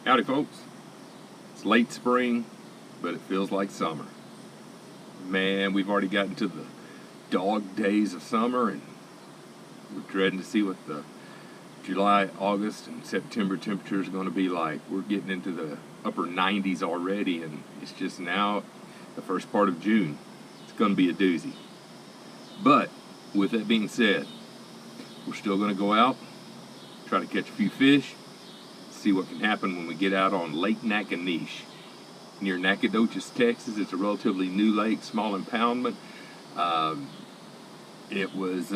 Howdy folks, it's late spring, but it feels like summer. Man, we've already gotten to the dog days of summer, and we're dreading to see what the July, August, and September temperatures are going to be like. We're getting into the upper 90s already, and it's just now the first part of June. It's going to be a doozy. But with that being said, we're still going to go out, try to catch a few fish, see what can happen when we get out on Lake Naconiche near Nacogdoches, Texas. It's a relatively new lake, small impoundment. It was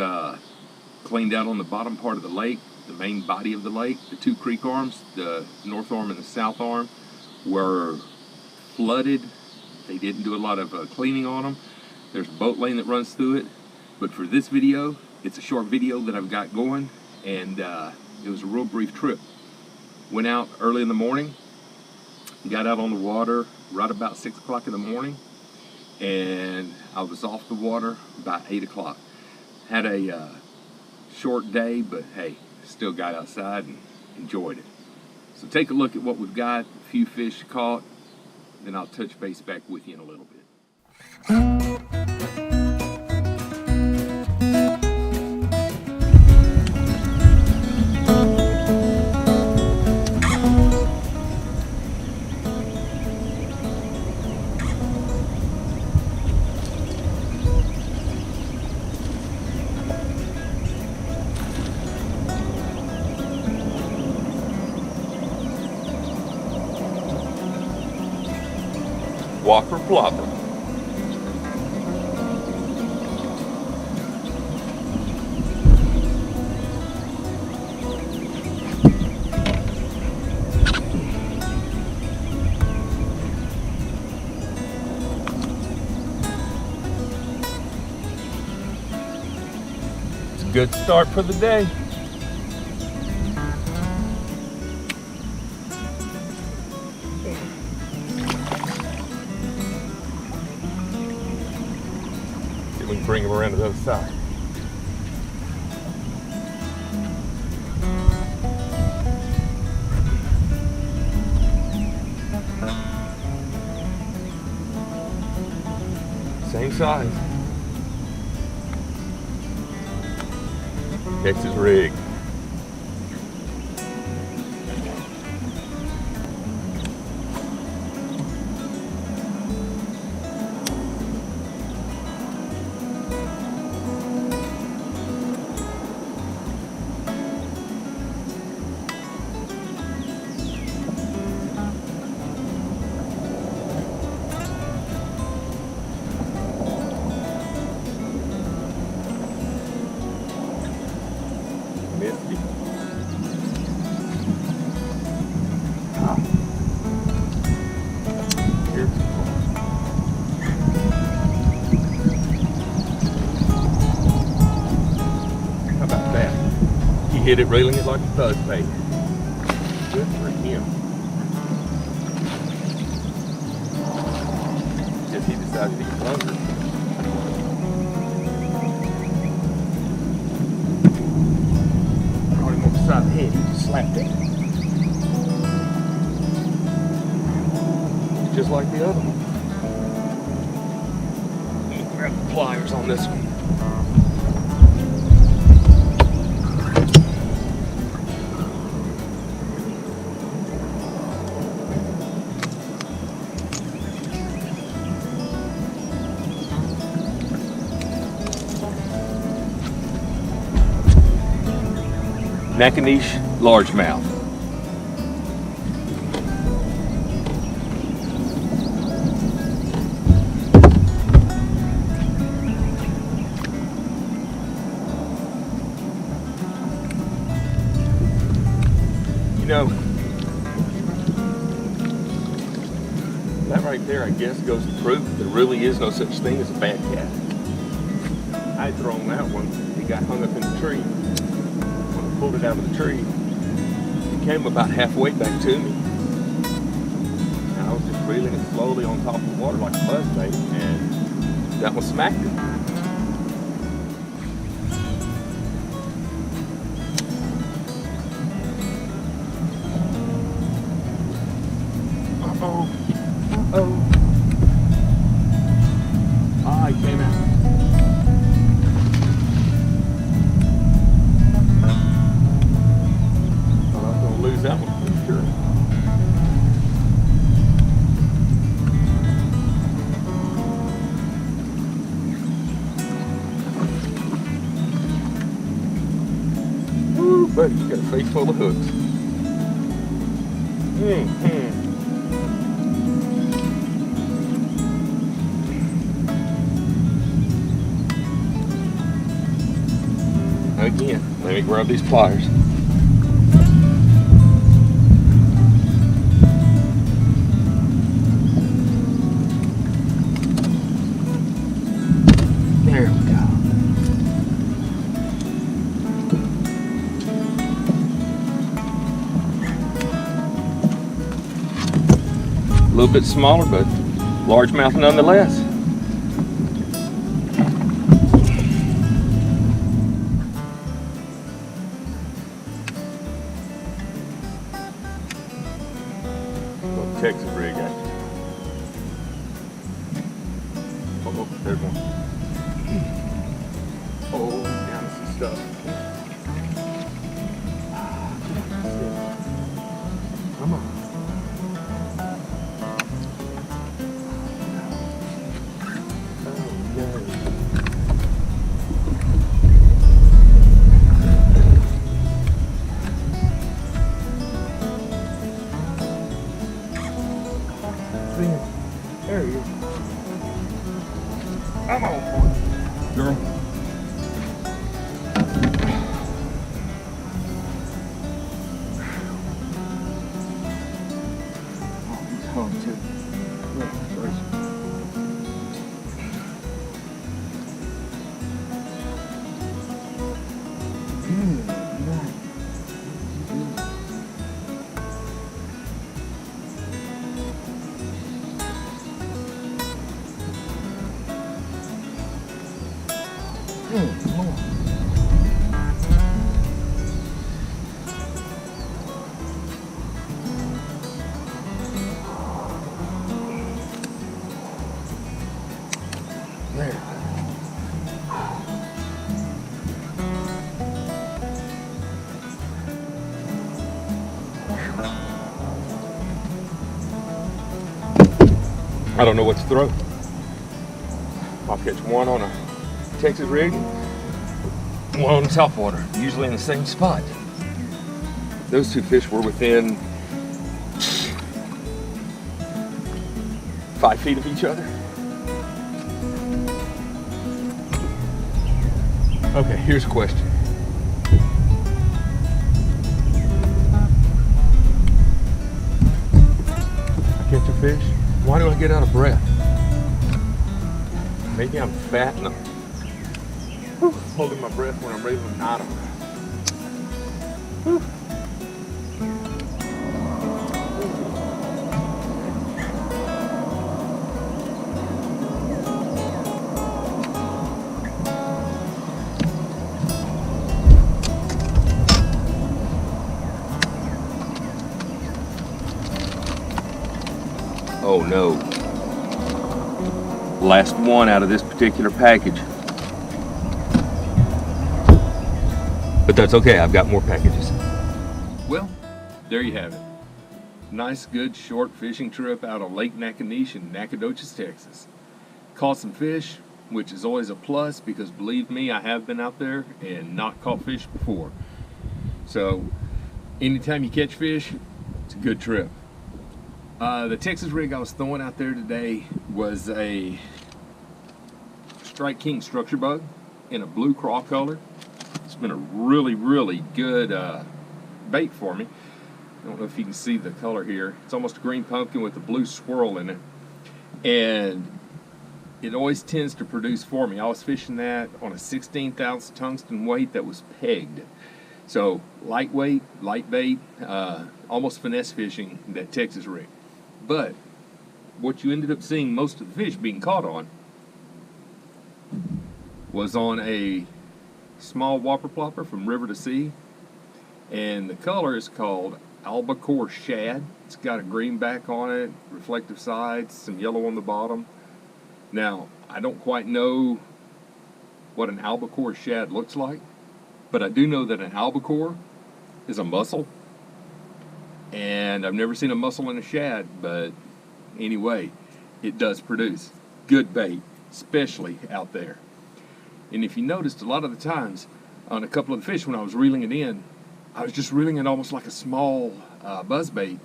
cleaned out on the bottom part of the lake, the main body of the lake. The two creek arms, the north arm and the south arm, were flooded. They didn't do a lot of cleaning on them. There's a boat lane that runs through it. But for this video, it's a short video that I've got going, and it was a real brief trip. Went out early in the morning, got out on the water right about 6 o'clock in the morning, and I was off the water about 8 o'clock. Had a short day, but hey, still got outside and enjoyed it. So take a look at what we've got, a few fish caught, then I'll touch base back with you in a little bit. Whopper plopper. It's a good start for the day. We can bring him around to the other side. Same size. Texas-Rig. Misty. Here. How about that? He hit it, reeling it like a buzzbait. Good for him. Guess he decided to get hungry. Side of the head, he just slapped it. Just like the other one. Let me grab the pliers on this one. Nacogdoches largemouth. You know, that right there, I guess, goes to prove that there really is no such thing as a bad cat. I had thrown that one, he got hung up in the tree. Pulled it out of the tree. It came about halfway back to me. And I was just reeling it slowly on top of the water like a buzzbait, and that one smacked it. Uh-oh. Uh-oh. Ah, he came out. Thought I was going to lose that one for sure. Woo, buddy, you got a face full of hooks. Again, let me grab these pliers. There we go. A little bit smaller, but largemouth nonetheless. Texas-Rig, actually. Oh, there's one. Oh, down to some stuff. Come on. There he is. Come on, girl. Oh, he's home too. Look, first. There. I don't know what to throw. I'll catch one on a Texas-Rig, one on the Topwater, usually in the same spot. Those two fish were within 5 feet of each other. Okay, here's a question. I catch a fish. Why do I get out of breath? Maybe I'm fat and I'm holding my breath when I'm ready to knot them. Oh no. Last one out of this particular package. But that's okay, I've got more packages. Well, there you have it. Nice, good, short fishing trip out of Lake Naconiche in Nacogdoches, Texas. Caught some fish, which is always a plus because believe me, I have been out there and not caught fish before. So, anytime you catch fish, it's a good trip. The Texas-Rig I was throwing out there today was a Strike King structure bug in a blue craw color. It's been a really, really good bait for me. I don't know if you can see the color here. It's almost a green pumpkin with a blue swirl in it. And it always tends to produce for me. I was fishing that on a 16th ounce tungsten weight that was pegged. So lightweight, light bait, almost finesse fishing that Texas-Rig. But what you ended up seeing most of the fish being caught on was on a small whopper plopper from river to sea, and the color is called albacore shad. It's got a green back on it, reflective sides, some yellow on the bottom. Now, I don't quite know what an albacore shad looks like, but I do know that an albacore is a mussel, and I've never seen a mussel in a shad, but anyway, it does produce good bait, especially out there. And if you noticed, a lot of the times on a couple of the fish when I was reeling it in, I was just reeling it almost like a small buzz bait,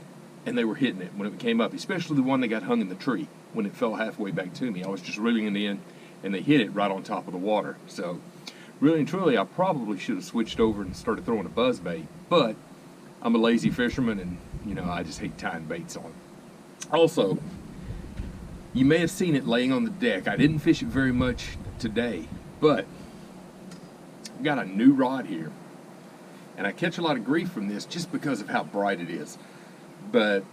and they were hitting it when it came up, especially the one that got hung in the tree. When it fell halfway back to me, I was just reeling it in, and they hit it right on top of the water. So really and truly, I probably should have switched over and started throwing a buzz bait, but I'm a lazy fisherman, and you know, I just hate tying baits on. Also, you may have seen it laying on the deck. I didn't fish it very much today, but I've got a new rod here, and I catch a lot of grief from this just because of how bright it is. But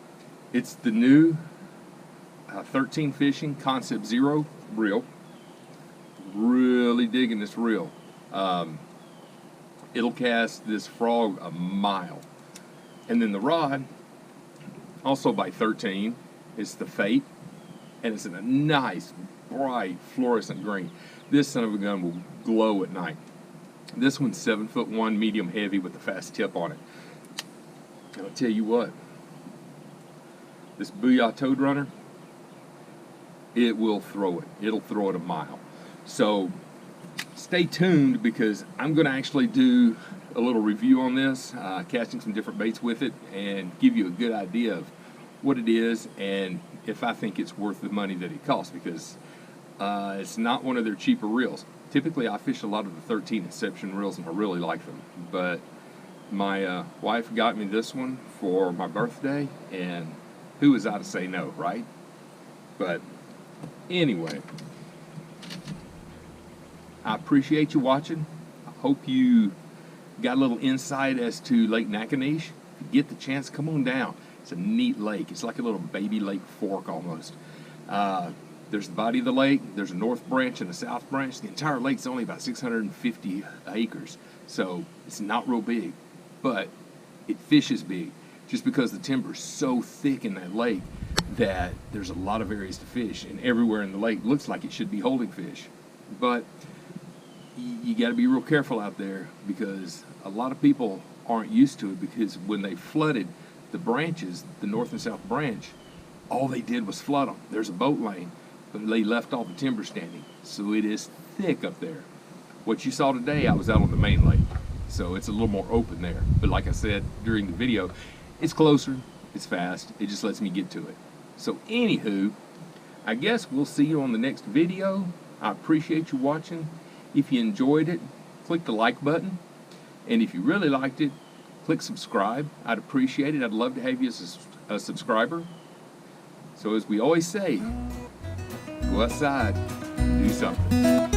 it's the new 13 Fishing Concept Zero reel. Really digging this reel. It'll cast this frog a mile. And then the rod, also by 13, is the Fate, and it's in a nice, bright, fluorescent green. This son of a gun will glow at night. This one's 7'1", medium heavy with a fast tip on it. And I'll tell you what, this Booyah Toad Runner, it will throw it. It'll throw it a mile. So stay tuned, because I'm going to actually do a little review on this, casting some different baits with it, and give you a good idea of what it is and if I think it's worth the money that it costs, because it's not one of their cheaper reels. Typically I fish a lot of the 13 Inception reels, and I really like them, but my wife got me this one for my birthday, and who was I to say no, right? But anyway, I appreciate you watching. I hope you got a little insight as to Lake Nacogdoches. If you get the chance, come on down. It's a neat lake. It's like a little baby Lake Fork almost. There's the body of the lake, there's a north branch and a south branch. The entire lake's only about 650 acres, so it's not real big, but it fishes big, just because the timber's so thick in that lake that there's a lot of areas to fish, and everywhere in the lake looks like it should be holding fish. But you got to be real careful out there, because a lot of people aren't used to it, because when they flooded the branches, the north and south branch, all they did was flood them. There's a boat lane, but they left all the timber standing, so it is thick up there. What you saw today, I was out on the main lake, so it's a little more open there. But like I said during the video, it's closer, it's fast, it just lets me get to it. So anywho, I guess we'll see you on the next video. I appreciate you watching. If you enjoyed it, click the like button, and if you really liked it, click subscribe. I'd appreciate it. I'd love to have you as a subscriber. So as we always say, go outside, do something.